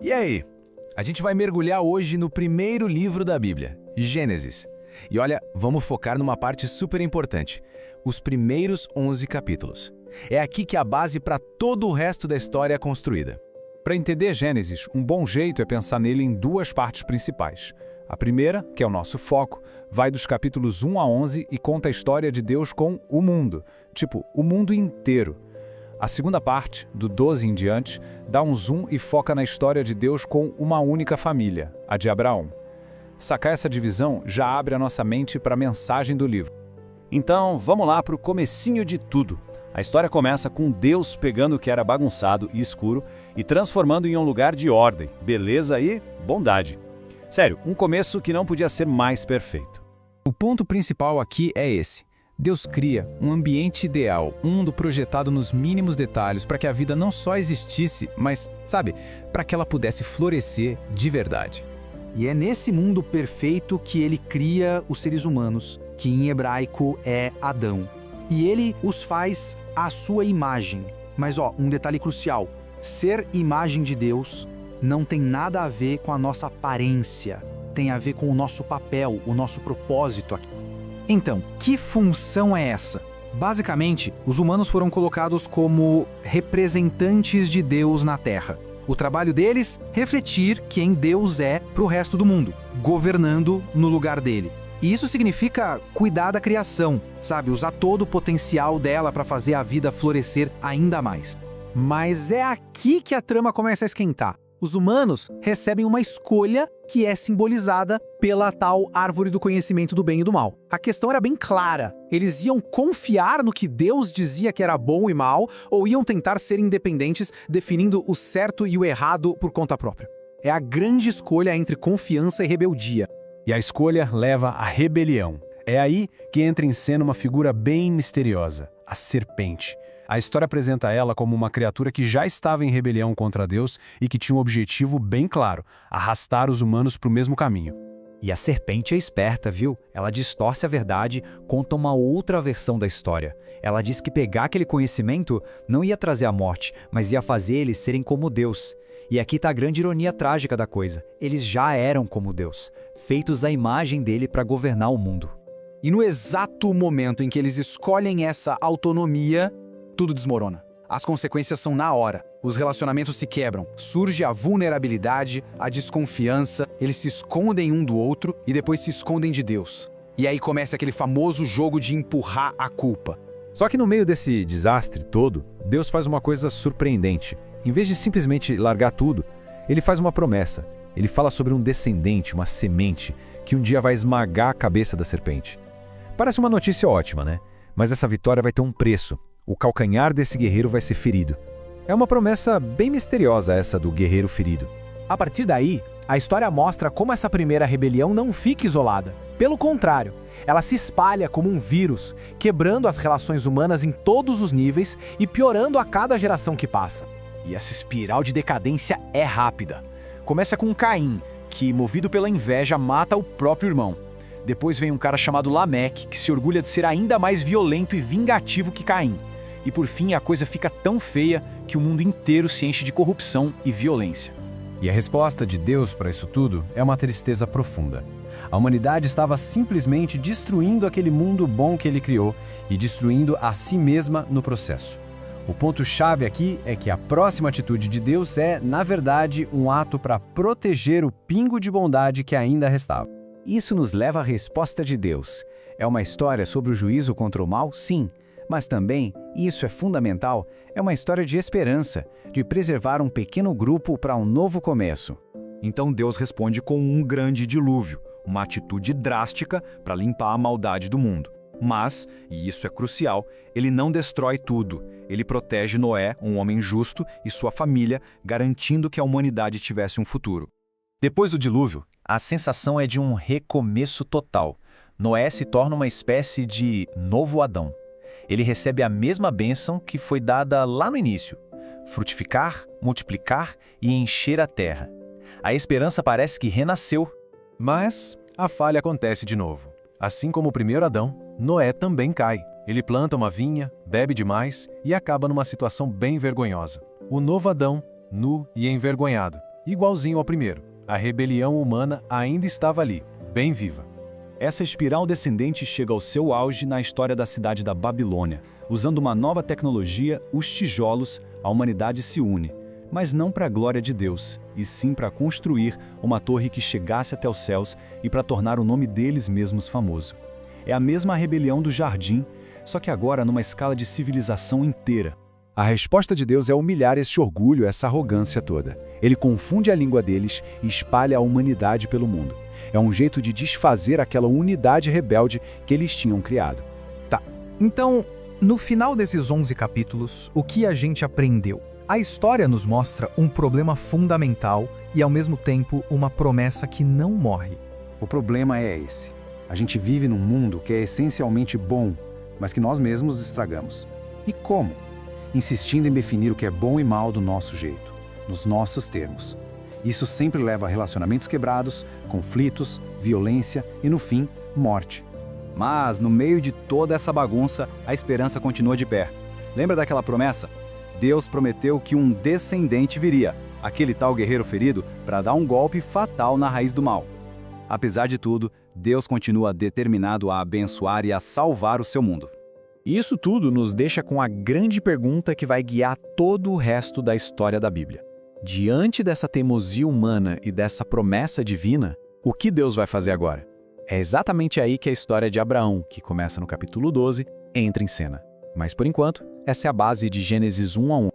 E aí? A gente vai mergulhar hoje no primeiro livro da Bíblia, Gênesis. E olha, vamos focar numa parte super importante, os primeiros 11 capítulos. É aqui que a base para todo o resto da história é construída. Para entender Gênesis, um bom jeito é pensar nele em duas partes principais. A primeira, que é o nosso foco, vai dos capítulos 1 a 11 e conta a história de Deus com o mundo, tipo, o mundo inteiro. A segunda parte, do 12 em diante, dá um zoom e foca na história de Deus com uma única família, a de Abraão. Sacar essa divisão já abre a nossa mente para a mensagem do livro. Então, vamos lá para o comecinho de tudo. A história começa com Deus pegando o que era bagunçado e escuro e transformando em um lugar de ordem, beleza e bondade. Sério, um começo que não podia ser mais perfeito. O ponto principal aqui é esse. Deus cria um ambiente ideal, um mundo projetado nos mínimos detalhes para que a vida não só existisse, mas, sabe, para que ela pudesse florescer de verdade. E é nesse mundo perfeito que ele cria os seres humanos, que em hebraico é Adão. E ele os faz à sua imagem. Mas um detalhe crucial, ser imagem de Deus não tem nada a ver com a nossa aparência, tem a ver com o nosso papel, o nosso propósito aqui. Então, que função é essa? Basicamente, os humanos foram colocados como representantes de Deus na Terra. O trabalho deles, refletir quem Deus é para o resto do mundo, governando no lugar dele. E isso significa cuidar da criação, sabe? Usar todo o potencial dela para fazer a vida florescer ainda mais. Mas é aqui que a trama começa a esquentar. Os humanos recebem uma escolha que é simbolizada pela tal árvore do conhecimento do bem e do mal. A questão era bem clara. Eles iam confiar no que Deus dizia que era bom e mal, ou iam tentar ser independentes, definindo o certo e o errado por conta própria. É a grande escolha entre confiança e rebeldia. E a escolha leva à rebelião. É aí que entra em cena uma figura bem misteriosa, a serpente. A história apresenta ela como uma criatura que já estava em rebelião contra Deus e que tinha um objetivo bem claro, arrastar os humanos para o mesmo caminho. E a serpente é esperta, viu? Ela distorce a verdade, conta uma outra versão da história. Ela diz que pegar aquele conhecimento não ia trazer a morte, mas ia fazer eles serem como Deus. E aqui está a grande ironia trágica da coisa. Eles já eram como Deus, feitos à imagem dele para governar o mundo. E no exato momento em que eles escolhem essa autonomia, tudo desmorona. As consequências são na hora. Os relacionamentos se quebram. Surge a vulnerabilidade, a desconfiança, eles se escondem um do outro e depois se escondem de Deus. E aí começa aquele famoso jogo de empurrar a culpa. Só que no meio desse desastre todo, Deus faz uma coisa surpreendente. Em vez de simplesmente largar tudo, ele faz uma promessa. Ele fala sobre um descendente, uma semente, que um dia vai esmagar a cabeça da serpente. Parece uma notícia ótima, né? Mas essa vitória vai ter um preço. O calcanhar desse guerreiro vai ser ferido. É uma promessa bem misteriosa essa do guerreiro ferido. A partir daí, a história mostra como essa primeira rebelião não fica isolada. Pelo contrário, ela se espalha como um vírus, quebrando as relações humanas em todos os níveis e piorando a cada geração que passa. E essa espiral de decadência é rápida. Começa com Caim, que, movido pela inveja, mata o próprio irmão. Depois vem um cara chamado Lameque, que se orgulha de ser ainda mais violento e vingativo que Caim. E por fim a coisa fica tão feia que o mundo inteiro se enche de corrupção e violência. E a resposta de Deus para isso tudo é uma tristeza profunda. A humanidade estava simplesmente destruindo aquele mundo bom que ele criou e destruindo a si mesma no processo. O ponto-chave aqui é que a próxima atitude de Deus é, na verdade, um ato para proteger o pingo de bondade que ainda restava. Isso nos leva à resposta de Deus. É uma história sobre o juízo contra o mal? Sim. Mas também, e isso é fundamental, é uma história de esperança, de preservar um pequeno grupo para um novo começo. Então Deus responde com um grande dilúvio, uma atitude drástica para limpar a maldade do mundo. Mas, e isso é crucial, ele não destrói tudo. Ele protege Noé, um homem justo, e sua família, garantindo que a humanidade tivesse um futuro. Depois do dilúvio, a sensação é de um recomeço total. Noé se torna uma espécie de novo Adão. Ele recebe a mesma bênção que foi dada lá no início: frutificar, multiplicar e encher a terra. A esperança parece que renasceu. Mas a falha acontece de novo. Assim como o primeiro Adão, Noé também cai. Ele planta uma vinha, bebe demais e acaba numa situação bem vergonhosa. O novo Adão, nu e envergonhado. igualzinho ao primeiro. A rebelião humana ainda estava ali, bem viva. Essa espiral descendente chega ao seu auge na história da cidade da Babilônia. Usando uma nova tecnologia, os tijolos, a humanidade se une. Mas não para a glória de Deus, e sim para construir uma torre que chegasse até os céus e para tornar o nome deles mesmos famoso. É a mesma rebelião do jardim, só que agora numa escala de civilização inteira. A resposta de Deus é humilhar esse orgulho, essa arrogância toda. Ele confunde a língua deles e espalha a humanidade pelo mundo. É um jeito de desfazer aquela unidade rebelde que eles tinham criado. Tá, então, no final desses 11 capítulos, o que a gente aprendeu? A história nos mostra um problema fundamental e, ao mesmo tempo, uma promessa que não morre. O problema é esse. A gente vive num mundo que é essencialmente bom, mas que nós mesmos estragamos. E como? Insistindo em definir o que é bom e mal do nosso jeito, nos nossos termos. Isso sempre leva a relacionamentos quebrados, conflitos, violência e, no fim, morte. Mas, no meio de toda essa bagunça, a esperança continua de pé. Lembra daquela promessa? Deus prometeu que um descendente viria, aquele tal guerreiro ferido, para dar um golpe fatal na raiz do mal. Apesar de tudo, Deus continua determinado a abençoar e a salvar o seu mundo. E isso tudo nos deixa com a grande pergunta que vai guiar todo o resto da história da Bíblia. Diante dessa teimosia humana e dessa promessa divina, o que Deus vai fazer agora? É exatamente aí que a história de Abraão, que começa no capítulo 12, entra em cena. Mas por enquanto, essa é a base de Gênesis 1 a 1.